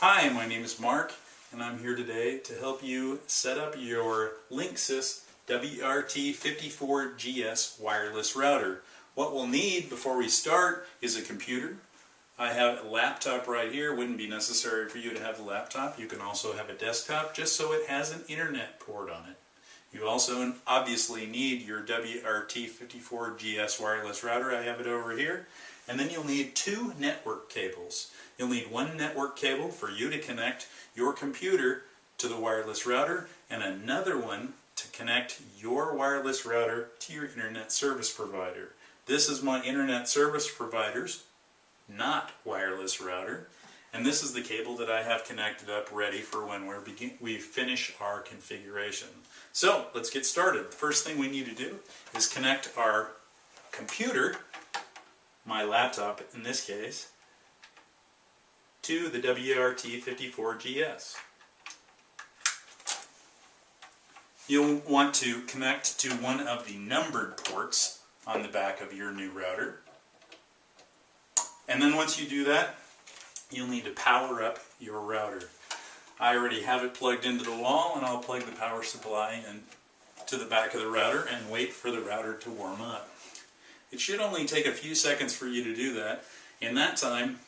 Hi, my name is Mark, and I'm here today to help you set up your Linksys Pt2 wireless router. What we'll need before we start is a computer. I have a laptop right here. It wouldn't be necessary for you to have a laptop. You can also have a desktop just so it has an internet port on it. You also obviously need your Pt2 wireless router. I have it over here. And then you'll need two network cables. You'll need one network cable for you to connect your computer to the wireless router, and another one to connect your wireless router to your internet service provider. This is my internet service provider's not wireless router, and this is the cable that I have connected up ready for when we finish our configuration. So let's get started. The first thing we need to do is connect our computer, my laptop in this case, to the Pt2. You'll want to connect to one of the numbered ports on the back of your new router. And then once you do that, you'll need to power up your router. I already have it plugged into the wall, and I'll plug the power supply in to the back of the router and wait for the router to warm up. It should only take a few seconds for you to do that. In that time,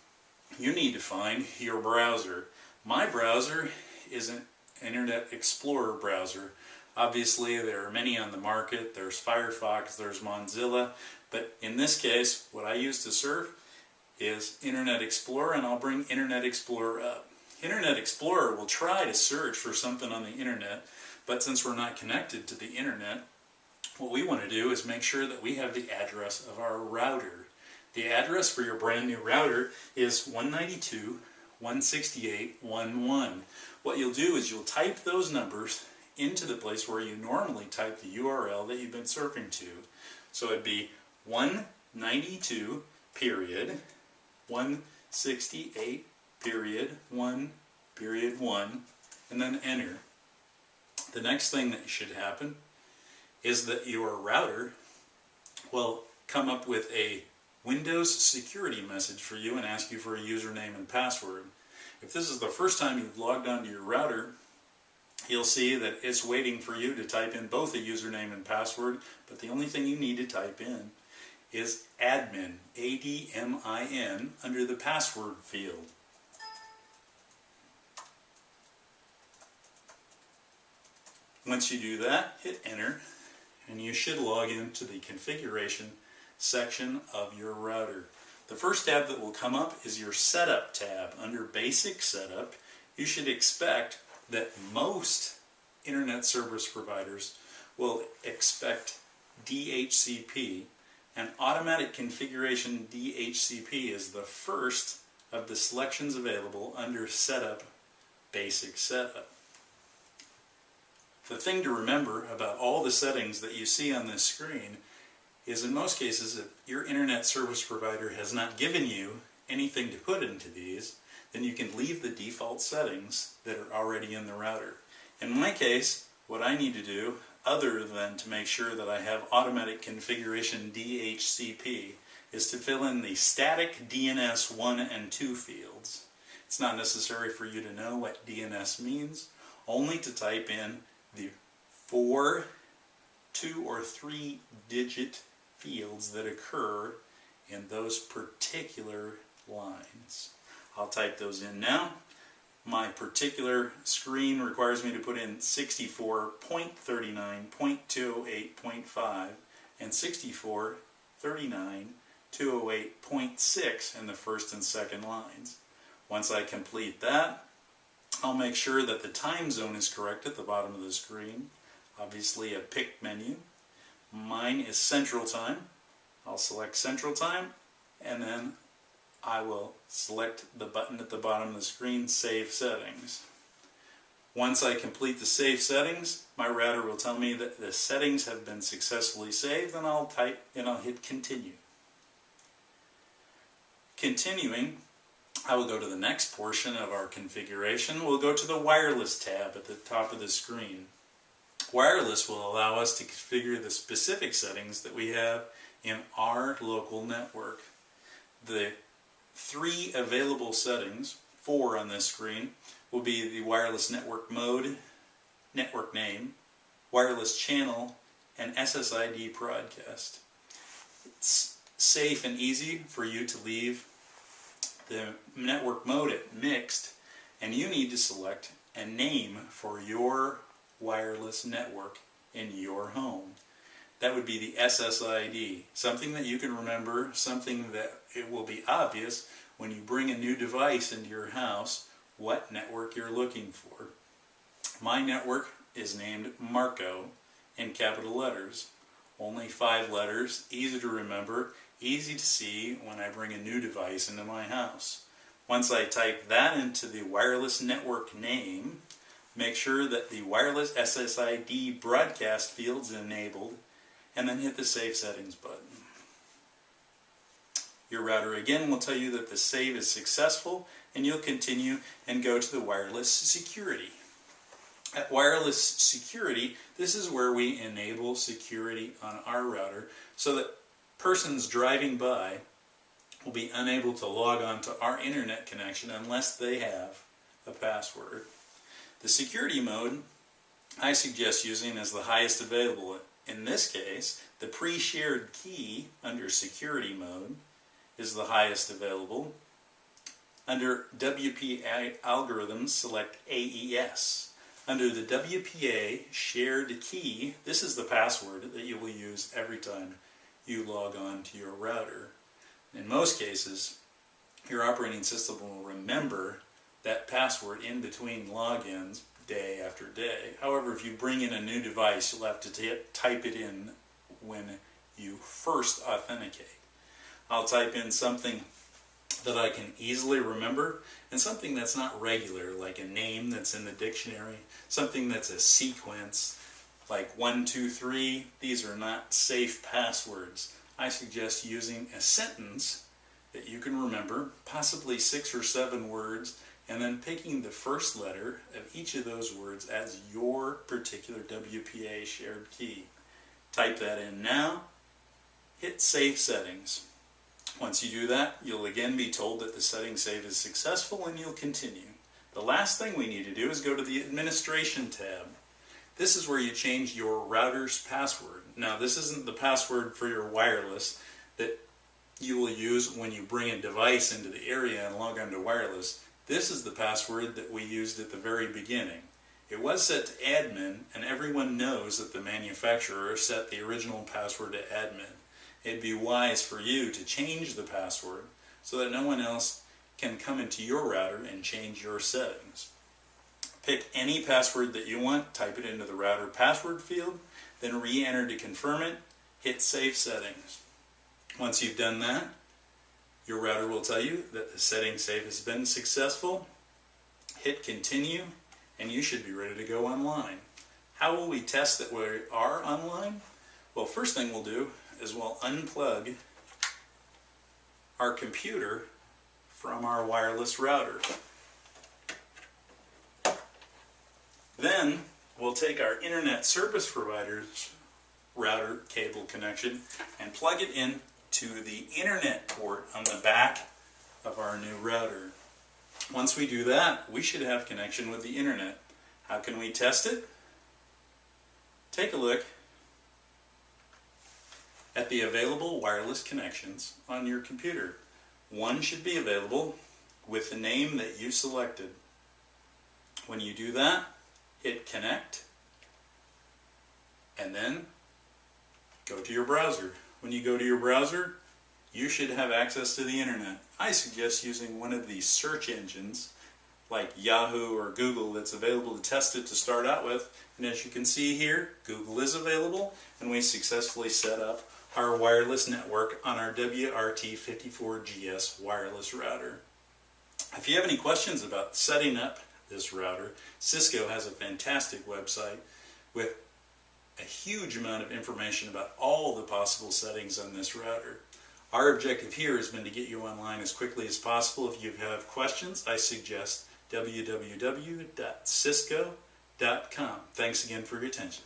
you need to find your browser. My browser is an Internet Explorer browser. Obviously, there are many on the market. There's Firefox, there's Mozilla, but in this case, what I use to surf is Internet Explorer, and I'll bring Internet Explorer up. Internet Explorer will try to search for something on the internet, but since we're not connected to the internet, what we want to do is make sure that we have the address of our router. The address for your brand new router is 192.168.1.1. What you'll do is you'll type those numbers into the place where you normally type the URL that you've been surfing to. So it'd be 192 period 168 period 1 period 1, and then enter. The next thing that should happen is that your router will come up with a Windows security message for you and ask you for a username and password. If this is the first time you've logged onto your router, you'll see that it's waiting for you to type in both a username and password, but the only thing you need to type in is admin, A-D-M-I-N, under the password field. Once you do that, hit enter, and you should log into the configuration section of your router. The first tab that will come up is your setup tab. Under basic setup, you should expect that most internet service providers will expect DHCP, and automatic configuration DHCP is the first of the selections available under setup, basic setup. The thing to remember about all the settings that you see on this screen is in most cases, if your internet service provider has not given you anything to put into these, then you can leave the default settings that are already in the router. In my case, what I need to do, other than to make sure that I have automatic configuration DHCP, is to fill in the static DNS 1 and 2 fields. It's not necessary for you to know what DNS means, only to type in the 4, 2, or 3 digit fields that occur in those particular lines. I'll type those in now. My particular screen requires me to put in 64.39.208.5 and 64.39.208.6 in the first and second lines. Once I complete that, I'll make sure that the time zone is correct at the bottom of the screen. Obviously a pick menu. Mine is Central Time. I'll select Central Time, and then I will select the button at the bottom of the screen, Save Settings. Once I complete the save settings, my router will tell me that the settings have been successfully saved, and I'll hit Continue. Continuing, I will go to the next portion of our configuration. We'll go to the Wireless tab at the top of the screen. Wireless will allow us to configure the specific settings that we have in our local network. The three available settings 4 on this screen will be the wireless network mode, network name, wireless channel, and SSID broadcast. It's safe and easy for you to leave the network mode at mixed, and you need to select a name for your wireless network in your home. That would be the SSID, something that you can remember, something that it will be obvious when you bring a new device into your house what network you're looking for. My network is named Marco in capital letters. Only 5 letters, easy to remember, easy to see when I bring a new device into my house. Once I type that into the wireless network name, make sure that the wireless SSID broadcast field is enabled, and then hit the Save Settings button. Your router again will tell you that the save is successful, and you'll continue and go to the wireless security. At wireless security, this is where we enable security on our router so that persons driving by will be unable to log on to our internet connection unless they have a password. The security mode I suggest using is the highest available. In this case, the pre-shared key under security mode is the highest available. Under WPA algorithms, select AES. Under the WPA shared key, this is the password that you will use every time you log on to your router. In most cases, your operating system will remember that password in between logins day after day. However, if you bring in a new device, you'll have to type it in when you first authenticate. I'll type in something that I can easily remember and something that's not regular, like a name that's in the dictionary, something that's a sequence, like 1, 2, 3. These are not safe passwords. I suggest using a sentence that you can remember, possibly 6 or 7 words, and then picking the first letter of each of those words as your particular WPA shared key. Type that in now, hit Save Settings. Once you do that, you'll again be told that the setting save is successful and you'll continue. The last thing we need to do is go to the Administration tab. This is where you change your router's password. Now, this isn't the password for your wireless that you will use when you bring a device into the area and log on to wireless. This is the password that we used at the very beginning. It was set to admin, and everyone knows that the manufacturer set the original password to admin. It'd be wise for you to change the password so that no one else can come into your router and change your settings. Pick any password that you want, type it into the router password field, then re-enter to confirm it, hit Save Settings. Once you've done that, your router will tell you that the setting save has been successful. Hit Continue, and you should be ready to go online. How will we test that we are online? Well, first thing we'll do is we'll unplug our computer from our wireless router. Then we'll take our internet service provider's router cable connection and plug it in to the internet port on the back of our new router. Once we do that, we should have connection with the internet. How can we test it? Take a look at the available wireless connections on your computer. One should be available with the name that you selected. When you do that, hit Connect, and then go to your browser. When you go to your browser, you should have access to the internet. I suggest using one of these search engines like Yahoo or Google that's available to test it to start out with. And as you can see here, Google is available, and we successfully set up our wireless network on our WRT54GS wireless router. If you have any questions about setting up this router, Cisco has a fantastic website with a huge amount of information about all the possible settings on this router. Our objective here has been to get you online as quickly as possible. If you have questions, I suggest www.cisco.com. Thanks again for your attention.